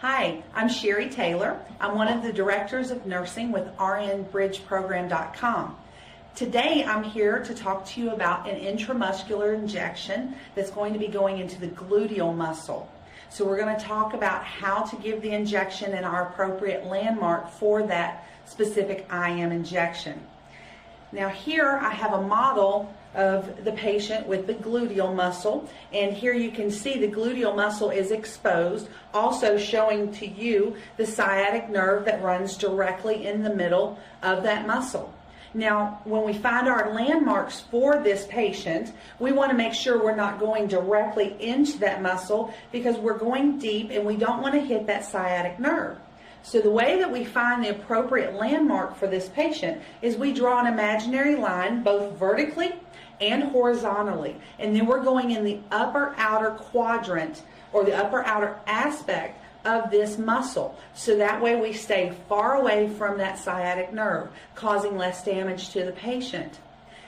Hi, I'm Sherry Taylor. I'm one of the directors of nursing with rnbridgeprogram.com. Today I'm here to talk to you about an intramuscular injection that's going to be going into the gluteal muscle. So we're going to talk about how to give the injection and our appropriate landmark for that specific IM injection. Now here I have a model of the patient with the gluteal muscle, and here you can see the gluteal muscle is exposed, also showing to you the sciatic nerve that runs directly in the middle of that muscle. Now when we find our landmarks for this patient, we want to make sure we're not going directly into that muscle because we're going deep and we don't want to hit that sciatic nerve. So the way that we find the appropriate landmark for this patient is we draw an imaginary line both vertically and horizontally, and then we're going in the upper outer quadrant or the upper outer aspect of this muscle, so that way we stay far away from that sciatic nerve, causing less damage to the patient.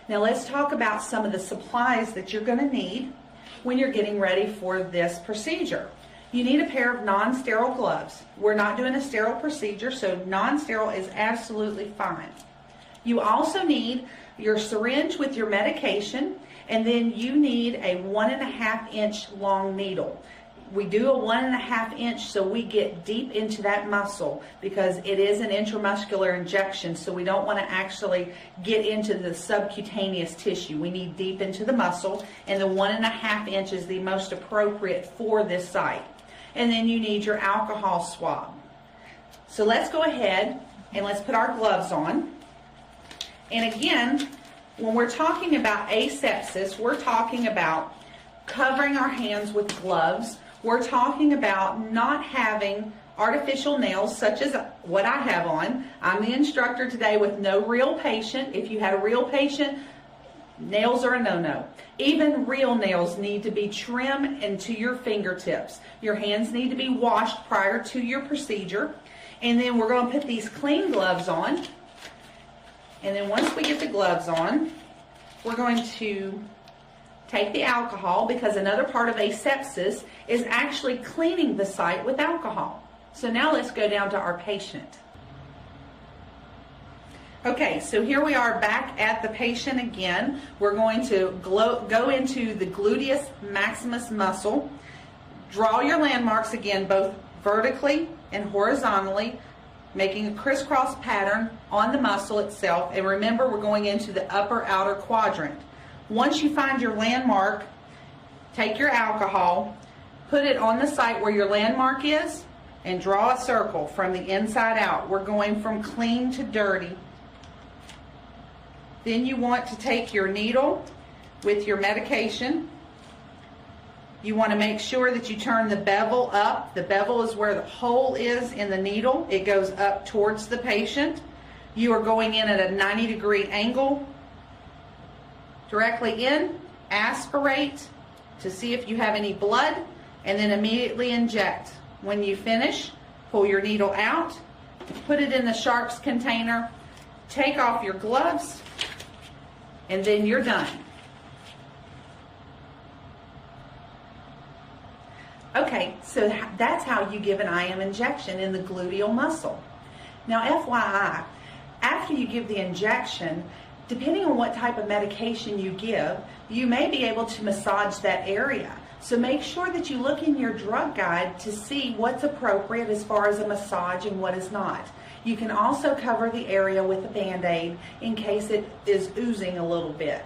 Now let's talk about some of the supplies that you're going to need when you're getting ready for this procedure. You need a pair of non-sterile gloves. We're not doing a sterile procedure, so non-sterile is absolutely fine. You also need your syringe with your medication, and then you need a 1.5 inch long needle. We do a 1.5 inch so we get deep into that muscle because it is an intramuscular injection, so we don't want to actually get into the subcutaneous tissue. We need deep into the muscle, and the 1.5 inch is the most appropriate for this site. And then you need your alcohol swab. So let's go ahead and let's put our gloves on. And again, when we're talking about asepsis, we're talking about covering our hands with gloves. We're talking about not having artificial nails such as what I have on. I'm the instructor today with no real patient. If you had a real patient, nails are a no-no. Even real nails need to be trimmed into your fingertips. Your hands need to be washed prior to your procedure. And then we're going to put these clean gloves on. And then once we get the gloves on, we're going to take the alcohol, because another part of asepsis is actually cleaning the site with alcohol. So now let's go down to our patient. Okay, so here we are back at the patient again. We're going to go into the gluteus maximus muscle. Draw your landmarks again, both vertically and horizontally, making a crisscross pattern on the muscle itself. And remember, we're going into the upper outer quadrant. Once you find your landmark, take your alcohol, put it on the site where your landmark is, and draw a circle from the inside out. We're going from clean to dirty. Then you want to take your needle with your medication. You want to make sure that you turn the bevel up. The bevel is where the hole is in the needle. It goes up towards the patient. You are going in at a 90-degree angle. Directly in, aspirate to see if you have any blood, and then immediately inject. When you finish, pull your needle out, put it in the sharps container, take off your gloves, and then you're done. Okay, so that's how you give an IM injection in the gluteal muscle. Now FYI, after you give the injection, depending on what type of medication you give, you may be able to massage that area. So make sure that you look in your drug guide to see what's appropriate as far as a massage and what is not. You can also cover the area with a Band-Aid in case it is oozing a little bit.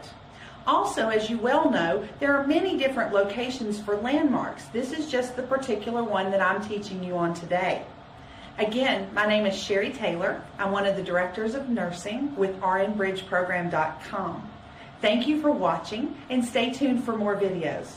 Also, as you well know, there are many different locations for landmarks. This is just the particular one that I'm teaching you on today. Again, my name is Sherry Taylor. I'm one of the directors of nursing with rnbridgeprogram.com. Thank you for watching, and stay tuned for more videos.